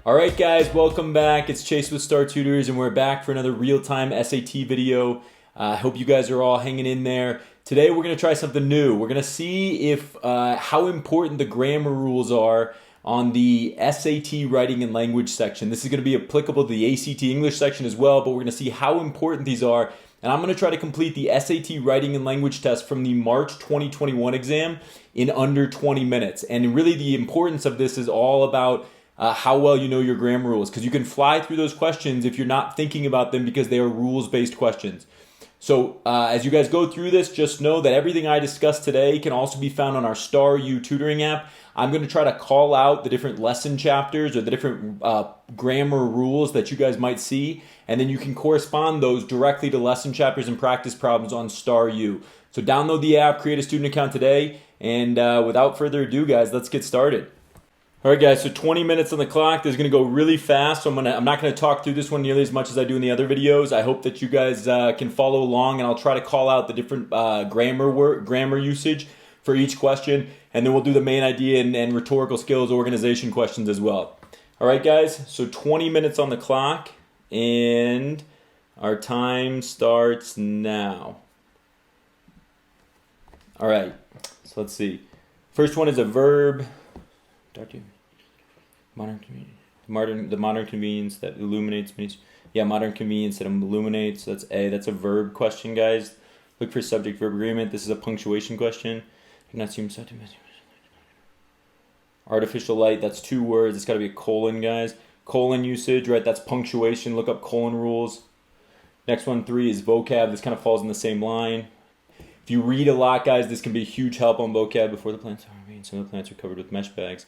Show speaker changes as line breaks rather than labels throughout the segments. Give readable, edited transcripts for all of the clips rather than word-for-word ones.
Alright guys, welcome back. It's Chase with Star Tutors and we're back for another real-time SAT video. I hope you guys are all hanging in there. Today we're going to try something new. We're going to see if how important the grammar rules are on the SAT writing and language section. This is going to be applicable to the ACT English section as well, but we're going to see how important these are. And I'm going to try to complete the SAT writing and language test from the March 2021 exam in under 20 minutes. And really the importance of this is all about how well you know your grammar rules, because you can fly through those questions if you're not thinking about them because they are rules-based questions. So as you guys go through this, just know that everything I discussed today can also be found on our Star tutoring app. I'm going to try to call out the different lesson chapters or the different grammar rules that you guys might see, and then you can correspond those directly to lesson chapters and practice problems on Star U. So download the app, create a student account today, and without further ado, guys, let's get started. All right, guys, so 20 minutes on the clock. This is going to go really fast, so I'm not going to talk through this one nearly as much as I do in the other videos. I hope that you guys can follow along, and I'll try to call out the different grammar usage for each question, and then we'll do the main idea and rhetorical skills organization questions as well. All right, guys, so 20 minutes on the clock, and our time starts now. All right, so let's see. First one is a verb. The modern convenience that illuminates. Modern convenience that illuminates. That's A. That's a verb question, guys. Look for subject-verb agreement. This is a punctuation question. Do not seem so. Artificial light. That's two words. It's got to be a colon, guys. Colon usage, right? That's punctuation. Look up colon rules. Next one, 3 is vocab. This kind of falls in the same line. If you read a lot, guys, this can be a huge help on vocab. Before the plants are green, some of the plants are covered with mesh bags.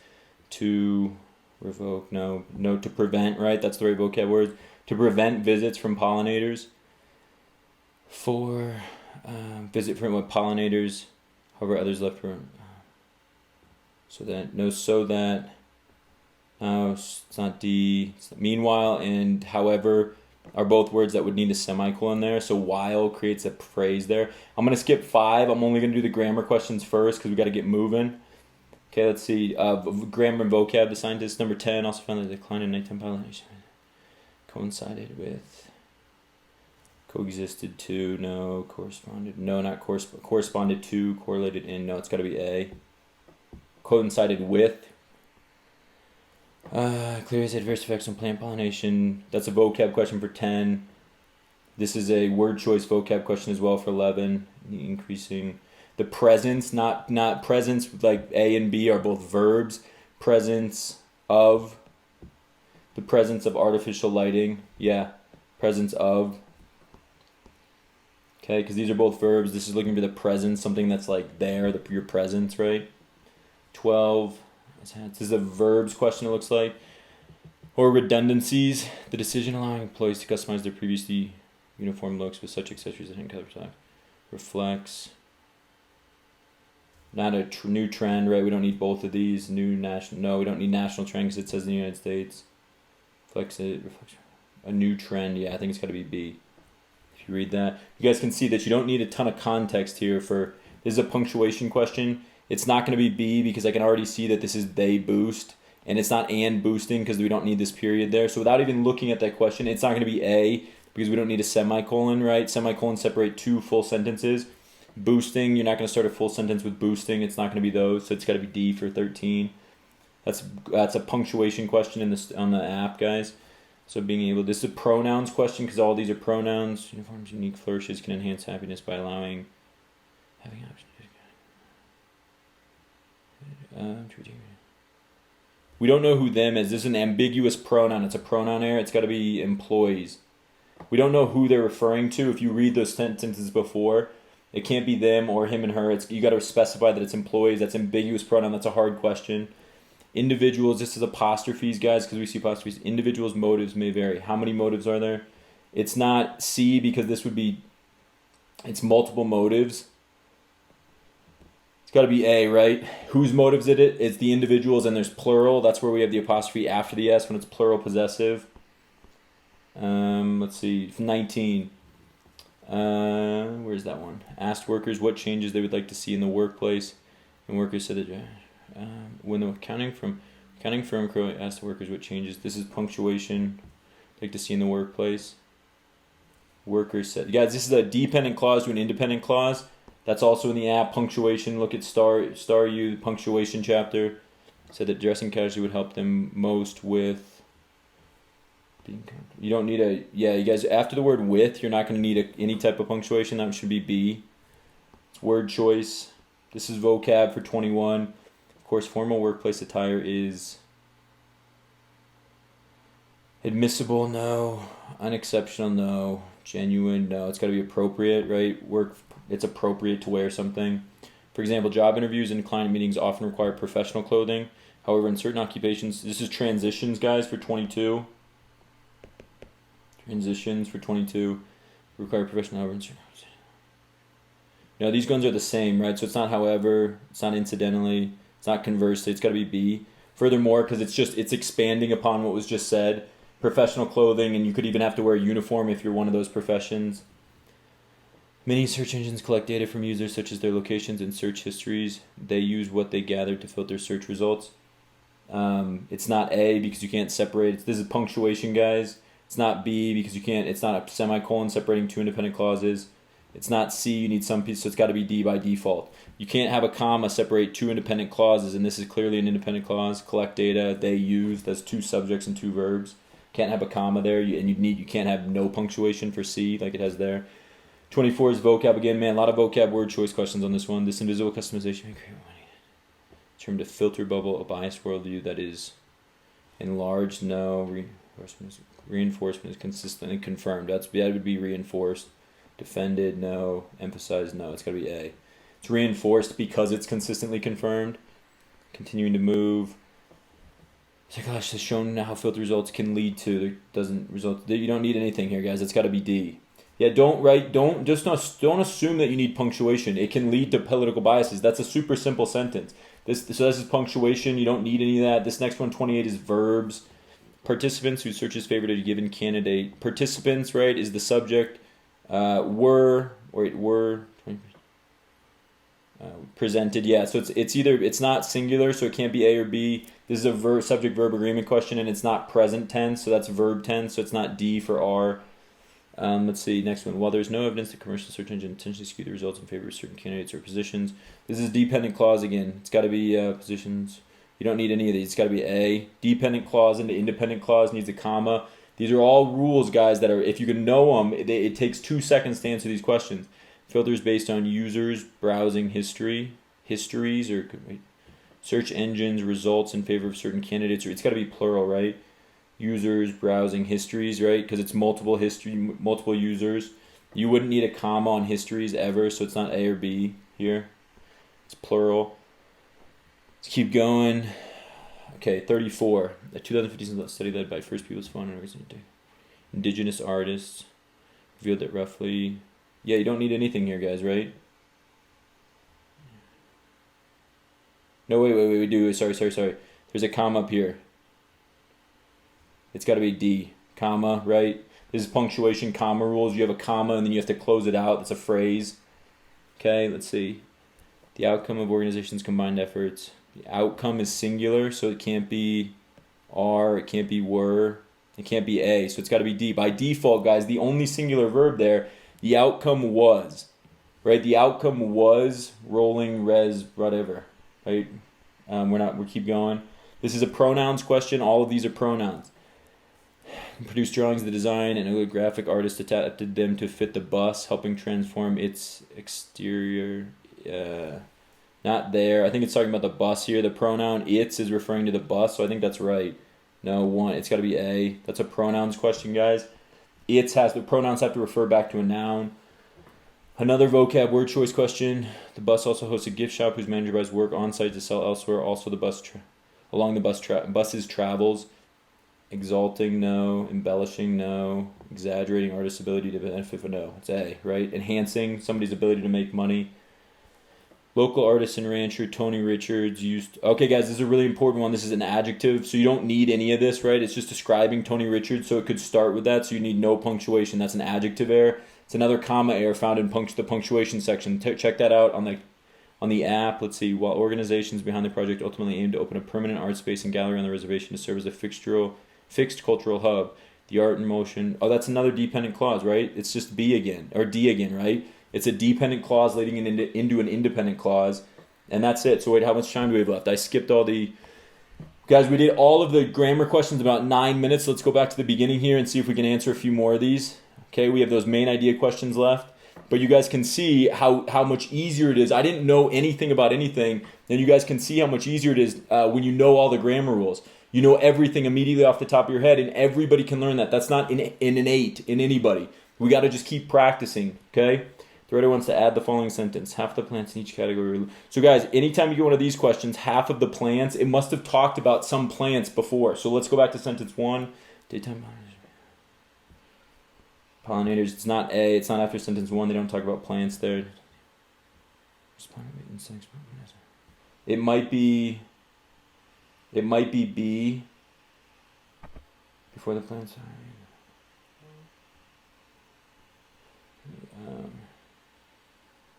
To revoke, no, to prevent, right? That's the right vocab word. To prevent visits from pollinators. For visit from with pollinators, however others left for. So that, no, it's not D. It's meanwhile and however are both words that would need a semicolon there. So while creates a phrase there. I'm going to skip 5. I'm only going to do the grammar questions first because we got to get moving. Okay, let's see. Grammar and vocab, the scientists. Number 10 also found that the decline in nighttime pollination coincided with, coexisted to, no, corresponded, no, not corresponded to, correlated in, no, it's got to be A. Coincided with. Clear as adverse effects on plant pollination. That's a vocab question for 10. This is a word choice vocab question as well for 11. Increasing. The presence, not presence, like A and B are both verbs. Presence of, the presence of artificial lighting. Yeah, presence of. Okay, because these are both verbs. This is looking for the presence, something that's like there, your presence, right? 12, this is a verbs question, it looks like. Or redundancies, the decision allowing employees to customize their previously uniform looks with such accessories as hand color reflects. Not a new trend, right? We don't need both of these. New national, no, we don't need national trend because it says in the United States. Reflects a new trend. Yeah, I think it's got to be B. If you read that, you guys can see that you don't need a ton of context here for, this is a punctuation question. It's not going to be B because I can already see that this is they boost, and it's not and boosting because we don't need this period there. So without even looking at that question, it's not going to be A because we don't need a semicolon, right? Semicolons separate two full sentences. Boosting, you're not going to start a full sentence with boosting. It's not going to be those, so it's got to be D for 13. That's a punctuation question on the app, guys. So being able, this is a pronouns question because all these are pronouns. Uniforms, unique flourishes can enhance happiness by allowing having options. We don't know who them is. This is an ambiguous pronoun. It's a pronoun error. It's got to be employees. We don't know who they're referring to. If you read those sentences before, it can't be them or him and her. You got to specify that it's employees. That's ambiguous pronoun. That's a hard question. Individuals, this is apostrophes, guys, because we see apostrophes. Individuals' motives may vary. How many motives are there? It's not C because this would be, it's multiple motives. It's got to be A, right? Whose motives is it? It's the individuals, and there's plural. That's where we have the apostrophe after the S when it's plural possessive. Let's see, 19. Where's that one? Asked workers what changes they would like to see in the workplace, and workers said that when they're counting Accounting firm crew asked the workers what changes. This is punctuation. Like to see in the workplace. Workers said, guys, this is a dependent clause to an independent clause. That's also in the app. Punctuation. Look at Star U, the punctuation chapter. Said that dressing casually would help them most with. You don't need a, yeah, you guys, after the word with, you're not going to need any type of punctuation. That should be B. It's word choice. This is vocab for 21. Of course, formal workplace attire is admissible, no. Unexceptional, no. Genuine, no. It's got to be appropriate, right? It's appropriate to wear something. For example, job interviews and client meetings often require professional clothing. However, in certain occupations, this is transitions, guys, for 22. Transitions for 22 require professional. You know, these ones are the same, right? So it's not however, it's not incidentally, it's not conversely, it's got to be B. Furthermore, because it's expanding upon what was just said, professional clothing, and you could even have to wear a uniform if you're one of those professions. Many search engines collect data from users such as their locations and search histories. They use what they gathered to filter search results. It's not A because you can't separate. This is punctuation, guys. It's not B because you can't. It's not a semicolon separating two independent clauses. It's not C. You need some piece, so it's got to be D by default. You can't have a comma separate two independent clauses, and this is clearly an independent clause. Collect data. They use. That's two subjects and two verbs. Can't have a comma there, and you can't have no punctuation for C like it has there. 24 is vocab again, man. A lot of vocab word choice questions on this one. This invisible customization term to filter bubble a biased worldview that is enlarged. No. Reinforcement is consistently confirmed. That would be reinforced. Defended. No. Emphasized. No. It's got to be A. It's reinforced because it's consistently confirmed. Continuing to move. Psychologists has shown how filter results can lead to. There doesn't result. You don't need anything here, guys. It's got to be D. Yeah, don't assume that you need punctuation. It can lead to political biases. That's a super simple sentence. This is punctuation. You don't need any of that. This next one, 28, is verbs. Participants whose searches favored a given candidate. Participants, right, is the subject. Presented. Yeah, so it's not singular, so it can't be A or B. This is a subject-verb agreement question, and it's not present tense, so that's verb tense. So it's not D for R. Let's see, next one. While there's no evidence that commercial search engine intentionally skew the results in favor of certain candidates or positions, this is a dependent clause again. It's got to be positions. You don't need any of these. It's got to be A. Dependent clause into independent clause needs a comma. These are all rules, guys, that are, if you can know them, it takes 2 seconds to answer these questions. Filters based on users, browsing histories, or search engines, results in favor of certain candidates. Or it's got to be plural, right? Users, browsing histories, right? Because it's multiple users. You wouldn't need a comma on histories ever, so it's not A or B here. It's plural. Let's keep going. Okay, 34. A 2015 study led by First People's Fund and indigenous artists revealed that roughly... Yeah, you don't need anything here, guys, right? No, wait, we do. Sorry. There's a comma up here. It's got to be D, comma, right? This is punctuation, comma rules. You have a comma, and then you have to close it out. It's a phrase. Okay, let's see. The outcome of organizations' combined efforts. The outcome is singular, so it can't be R, it can't be were, it can't be A, so it's got to be D. By default, guys, the only singular verb there, the outcome was, right? The outcome was rolling, res, whatever, right? We keep going. This is a pronouns question. All of these are pronouns. Produced drawings of the design, and a graphic artist adapted them to fit the bus, helping transform its exterior. Not there. I think it's talking about the bus here. The pronoun its is referring to the bus, so I think that's right. No, one. It's got to be A. That's a pronouns question, guys. The pronouns have to refer back to a noun. Another vocab word choice question. The bus also hosts a gift shop whose manager buys work on site to sell elsewhere. Also, the bus buses travels. Exalting, no. Embellishing, no. Exaggerating artist's ability to benefit, no. It's A, right? Enhancing somebody's ability to make money. Local artist and rancher Tony Richards used... Okay, guys, this is a really important one. This is an adjective, so you don't need any of this, right? It's just describing Tony Richards, so it could start with that, so you need no punctuation. That's an adjective error. It's another comma error found in the punctuation section. Check that out on on the app. Let's see. While organizations behind the project ultimately aim to open a permanent art space and gallery on the reservation to serve as a fixed cultural hub, the art in motion. Oh, that's another dependent clause, right? It's just B again, or D again, right? It's a dependent clause leading into an independent clause, and that's it. So wait, how much time do we have left? I skipped all the... Guys, we did all of the grammar questions in about 9 minutes. Let's go back to the beginning here and see if we can answer a few more of these. Okay, we have those main idea questions left. But you guys can see how much easier it is. I didn't know anything about anything, and you guys can see how much easier it is when you know all the grammar rules. You know everything immediately off the top of your head, and everybody can learn that. That's not innate in anybody. We got to just keep practicing, okay? The writer wants to add the following sentence. Half the plants in each category. So guys, anytime you get one of these questions, half of the plants, it must have talked about some plants before. So let's go back to sentence 1. Daytime pollinators. It's not A. It's not after sentence 1. They don't talk about plants there. It might be B. Before the plants.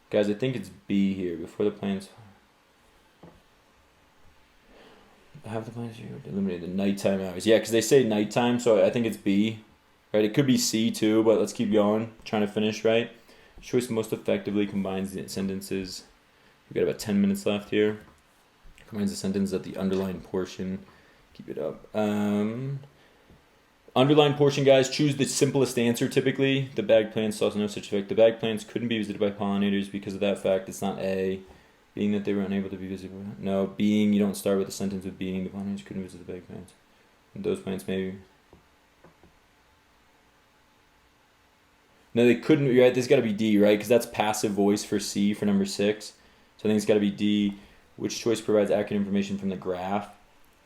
Guys, I think it's B here. Before the plants. Have the plants eliminate the nighttime hours. Yeah, because they say nighttime, so I think it's B. Right, it could be C too, but let's keep going. Trying to finish, right? Choice most effectively combines the sentences. We've got about 10 minutes left here. Combines the sentence at the underlined portion. Keep it up. Underlined portion, guys, choose the simplest answer typically. The bagged plants saw no such effect. The bagged plants couldn't be visited by pollinators because of that fact. It's not A. Being that they were unable to be visited. No, being, you don't start with a sentence with being. The pollinators couldn't visit the bagged plants. And those plants maybe... No, they couldn't. Right, this got to be D, right? Because that's passive voice for C for number 6. So I think it's got to be D. Which choice provides accurate information from the graph?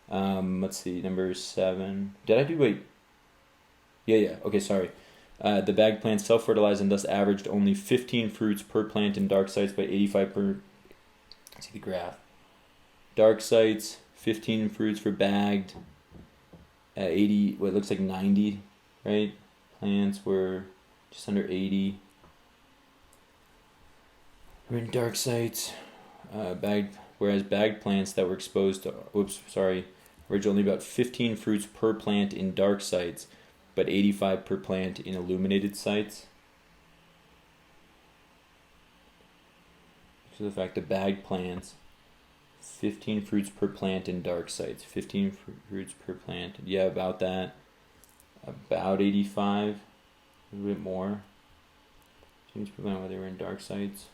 Let's see, number 7. Did I do, wait? Yeah. Okay, sorry. The bagged plants self-fertilized and thus averaged only 15 fruits per plant in dark sites by 85 per... Let's see the graph. Dark sites, 15 fruits for bagged. 80, what looks like 90, right? Plants were... just under 80. We're in dark sites. Whereas bagged plants that were exposed to, average only about 15 fruits per plant in dark sites, but 85 per plant in illuminated sites. So the fact that bagged plants, 15 fruits per plant in dark sites, 15 fruits per plant. Yeah, about that. About 85. A little bit more. Change prevent whether they were in dark sites.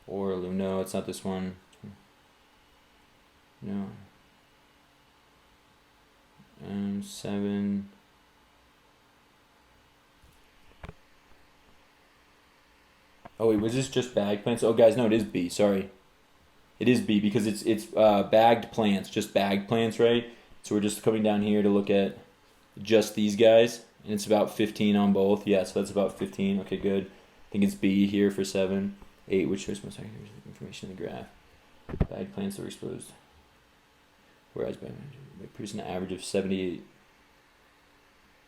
Or no, it's not this one. No. 7. Oh wait, was this just bagged plants? Oh guys, no, it is B. Sorry, it is B because it's bagged plants, just bagged plants, right? So we're just coming down here to look at just these guys, and it's about 15 on both. Yeah, so that's about 15. Okay, good. I think it's B here for 7. 8, which shows most accurate information in the graph. Bagged plants that were exposed. Whereas they produce an average of 78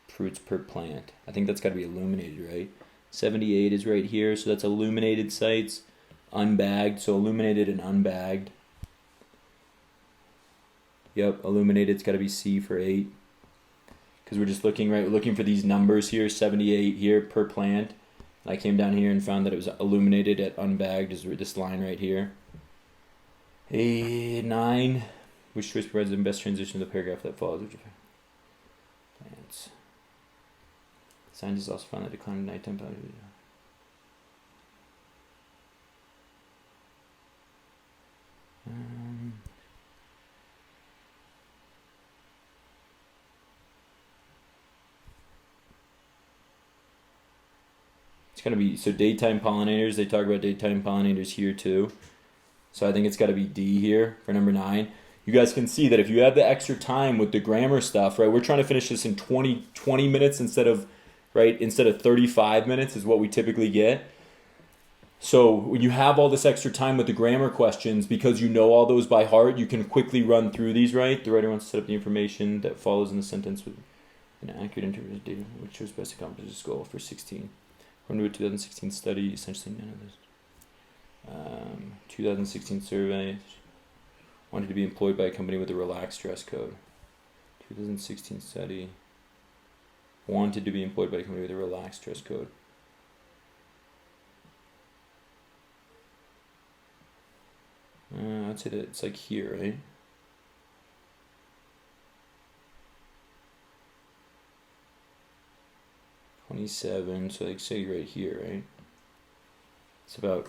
fruits per plant. I think that's got to be illuminated, right? 78 is right here, so that's illuminated sites. Unbagged, so illuminated and unbagged. Yep, illuminated's got to be C for 8. Because we're just looking, right, we're looking for these numbers here, 78 here per plant. I came down here and found that it was illuminated at unbagged, is this line right here. 9. Which choice provides the best transition to the paragraph that follows? Plants. Scientists also found that decline in nighttime value. It's going to be, so daytime pollinators, they talk about daytime pollinators here too. So I think it's got to be D here for number 9. You guys can see that if you have the extra time with the grammar stuff, right, we're trying to finish this in 20 minutes instead of 35 minutes is what we typically get. So when you have all this extra time with the grammar questions, because you know all those by heart, you can quickly run through these, right? The writer wants to set up the information that follows in the sentence with an accurate interpretation of data, which was best accomplish this goal for 16. According to a 2016 study, essentially none of this. 2016 survey wanted to be employed by a company with a relaxed dress code. 2016 study wanted to be employed by a company with a relaxed dress code. I'd say that it's like here, right? $27, so like say right here, right? It's about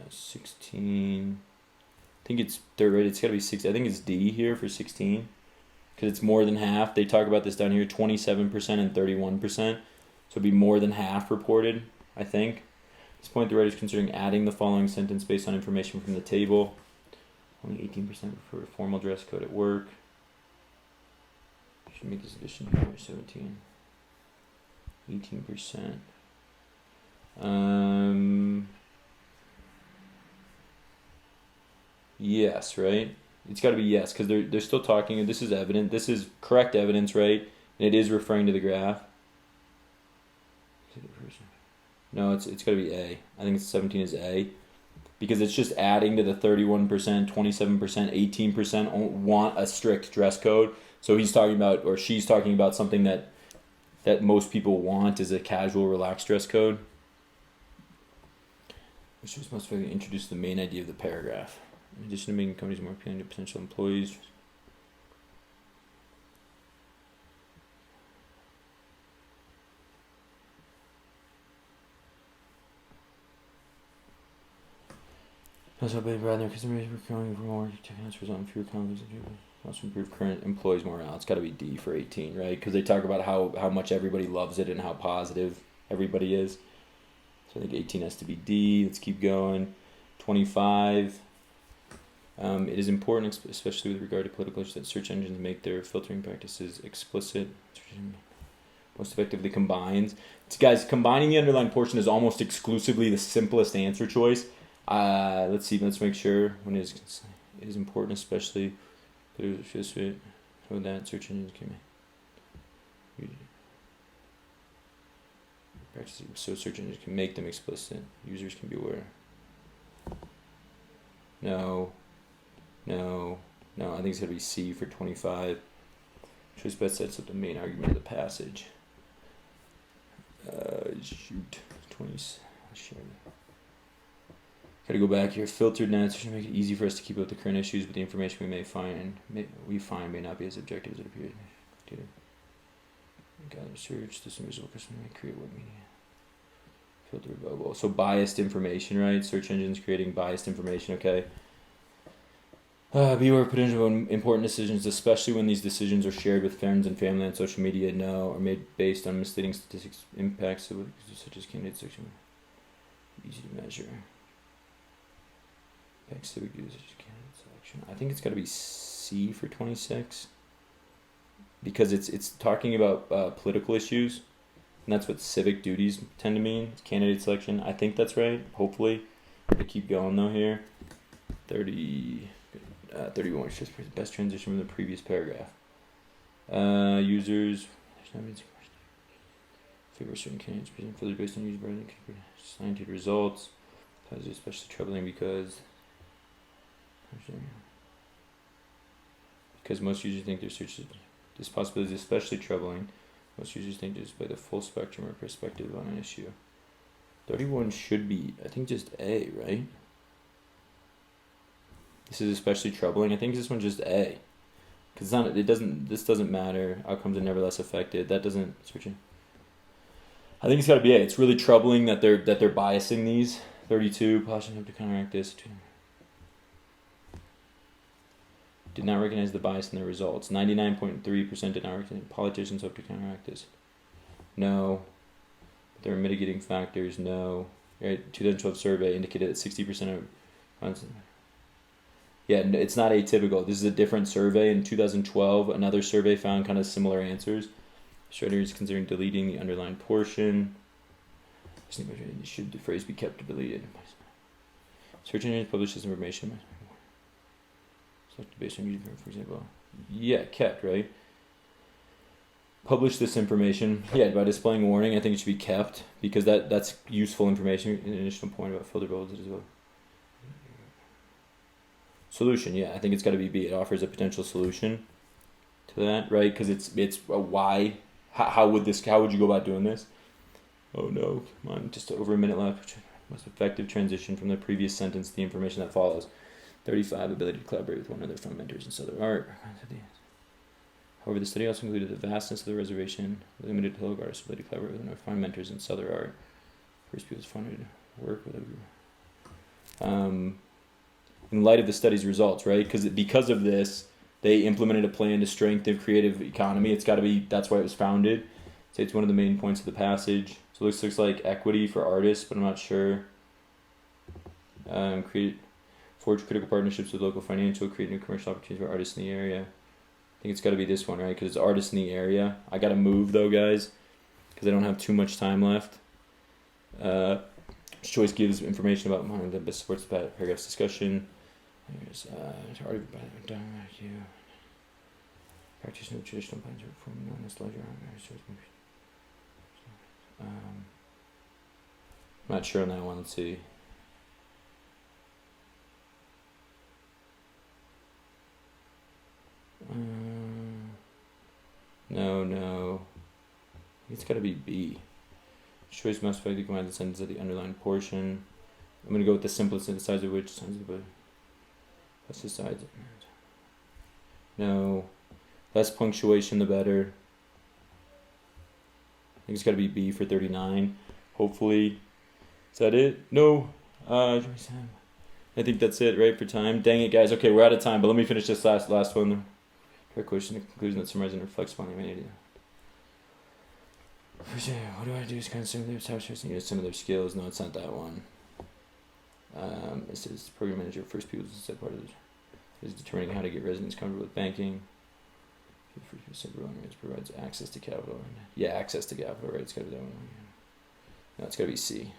16. I think it's third, right? It's got to be 6. I think it's D here for 16 because it's more than half. They talk about this down here, 27% and 31%. So it'd be more than half reported, I think. At this point, the writer is considering adding the following sentence based on information from the table. Only 18% prefer a formal dress code at work. Should make this addition here, 17. 18%. Yes, right? It's got to be yes, because they're still talking, and this is evident. This is correct evidence, right? And it is referring to the graph. No, it's got to be A. I think it's 17 is A, because it's just adding to the 31%, 27%, 18% want a strict dress code. So he's talking about, or she's talking about something that most people want is a casual, relaxed dress code. Which was most likely introduce the main idea of the paragraph. In addition to making companies more appealing to potential employees. Also, by rather customers were going for more techniques result in fewer conflicts and also improve current employees' morale. It's got to be D for 18, right? Because they talk about how much everybody loves it and how positive everybody is. So I think 18 has to be D. Let's keep going. 25. It is important, especially with regard to political issues, that search engines make their filtering practices explicit. Most effectively combines. Guys, combining the underlined portion is almost exclusively the simplest answer choice. Let's make sure when it is important, especially so that search engines can so search engines can make them explicit. Users can be aware. No. I think it's gonna be C for 25. Choice best sets up the main argument of the passage. Shoot, 20. Share. Gotta go back here. Filtered nets should make it easy for us to keep up with the current issues, but the information we may not be as objective as it appears. Gather search. This individual person may create what media. Filter available. So biased information, right? Search engines creating biased information. Okay. Beware of potential important decisions, especially when these decisions are shared with friends and family on social media. No, are made based on misleading statistics, impacts such as candidate selection. Easy to measure. Impacts civic use such as candidate selection. I think it's got to be C for 26, because it's talking about political issues, and that's what civic duties tend to mean. It's candidate selection. I think that's right. Hopefully, I keep going though here. 31 is just best transition from the previous paragraph. Users. Favor certain candidates present filter based on user branding. Scientific results. That is especially troubling because most users think their search is. This possibility is especially troubling. Most users think just by the full spectrum or perspective on an issue. 31 should be, I think, just A, right? This is especially troubling. I think this one's just A, because this doesn't matter. Outcomes are nevertheless affected. That doesn't switch in. I think it's got to be A. It's really troubling that they're biasing these. 32 politicians have to counteract this. Did not recognize the bias in their results. 99.3% did not recognize. Politicians hope to counteract this. No. There are mitigating factors. No. Right. 2012 survey indicated that 60% of. Yeah, it's not atypical. This is a different survey. In 2012, another survey found kind of similar answers. Schroeder is considering deleting the underlined portion. Should the phrase be kept or deleted? Search engines publish this information. Selected based on user, for example. Yeah, kept, right? publish this information. Yeah, by displaying a warning, I think it should be kept because that's useful information. An additional point about filter bubbles as well. Solution, yeah, I think it's got to be B. It offers a potential solution to that, right? Because it's a why. How would you go about doing this? Oh no, come on, just over a minute left. Most effective transition from the previous sentence to the information that follows. 35, ability to collaborate with one another, find mentors in Southern art. However, the study also included the vastness of the reservation, limited to local artists' ability to collaborate with one another, find mentors in Southern art. First people's funded work with a group. In light of the study's results, right? Because of this, they implemented a plan to strengthen creative economy. It's got to be, that's why it was founded. Say it's one of the main points of the passage. So it looks like equity for artists, but I'm not sure. Forge critical partnerships with local financial, create new commercial opportunities for artists in the area. I think it's got to be this one, right? Because it's artists in the area. I got to move though, guys, because I don't have too much time left. Choice gives information about the best supports the paragraph's discussion. There's practice no traditional plans or performing on this larger I'm not sure on that one. Let's see. No. It's got to be B. Choice must effectively combine the sentence of the underlined portion. I'm going to go with the simplest synthesizer, of which that's the sides. No. Less punctuation, the better. I think it's got to be B for 39. Hopefully. Is that it? No. I think that's it, right, for time. Dang it, guys. Okay, we're out of time, but let me finish this last one. Fair question, the conclusion that summarizes and reflects upon the humanity. What do I do is kind of similar to some of their skills. No, it's not that one. This is program manager, first people to set part of it is determining how to get residents comfortable with banking. Provides access to capital. Yeah, access to capital, right? It's got to be that one. No, it's got to be C.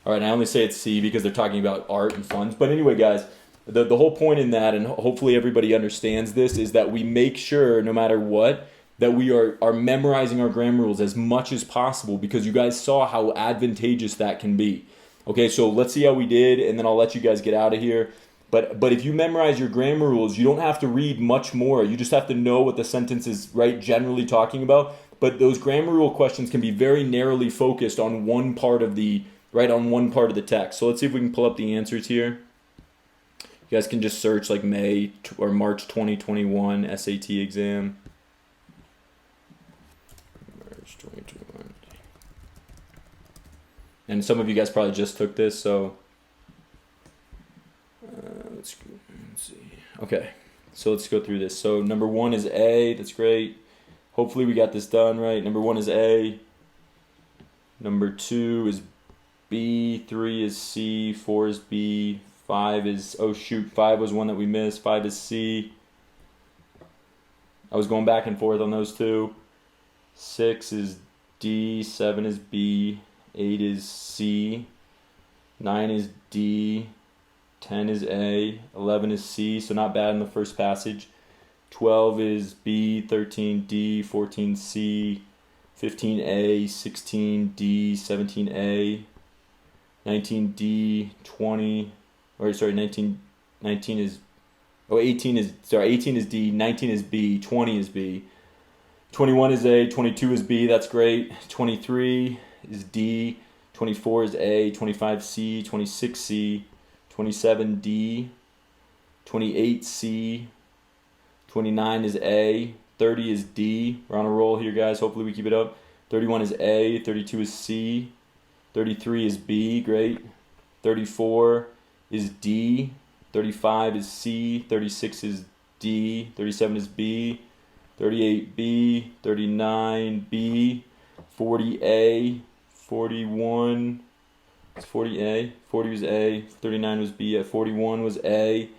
All right, and I only say it's C because they're talking about art and funds. But anyway, guys, the whole point in that, and hopefully everybody understands this, is that we make sure, no matter what, that we are memorizing our grammar rules as much as possible because you guys saw how advantageous that can be. Okay, so let's see how we did, and then I'll let you guys get out of here. But if you memorize your grammar rules, you don't have to read much more. You just have to know what the sentence is, right, generally talking about. But those grammar rule questions can be very narrowly focused on one part of the text. So let's see if we can pull up the answers here. You guys can just search like May or March 2021 SAT exam. March 2021. And some of you guys probably just took this, so let's see. Okay, so let's go through this. So number 1 is A. That's great. Hopefully we got this done right. Number 1 is A. Number 2 is B. 3 is C. 4 is B. 5 is, 5 was one that we missed. 5 is C. I was going back and forth on those two. 6 is D. 7 is B. 8 is C. 9 is D. 10 is A. 11 is C, so not bad in the first passage. 12 is B. 13 D. 14 C. 15 A. 16 D. 17 A. 19 D. 19 is, 18 is D. 19 is B. 20 is B. 21 is A. 22 is B. That's great. 23 is D. 24 is A. 25 C. 26 C. 27 D. 28 C. 29 is A. 30 is D. We're on a roll here, guys. Hopefully we keep it up. 31 is A. 32 is C. 33 is B. Great. 34 is D. 35 is C. 36 is D. 37 is B. 38 B. 39 B. 40 A. 41 it's 40A. 40 was A. 39 was B. 41 was A.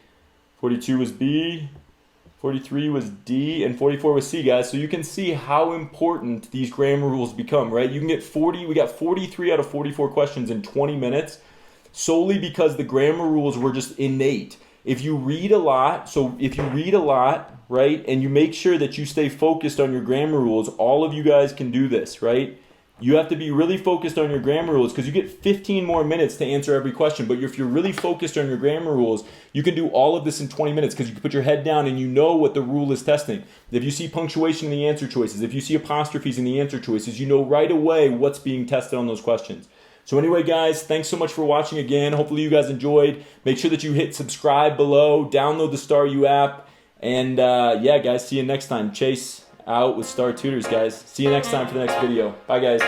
42 was B. 43 was D. And 44 was C, guys. So you can see how important these grammar rules become, right? You can get 40. We got 43 out of 44 questions in 20 minutes solely because the grammar rules were just innate. if you read a lot, right, and you make sure that you stay focused on your grammar rules, all of you guys can do this, right? You have to be really focused on your grammar rules because you get 15 more minutes to answer every question. But if you're really focused on your grammar rules, you can do all of this in 20 minutes because you can put your head down and you know what the rule is testing. If you see punctuation in the answer choices, if you see apostrophes in the answer choices, you know right away what's being tested on those questions. So anyway, guys, thanks so much for watching again. Hopefully you guys enjoyed. Make sure that you hit subscribe below. Download the Star U app. And yeah, guys, see you next time. Chase out with Star Tutors, guys. See you next time for the next video. Bye, guys.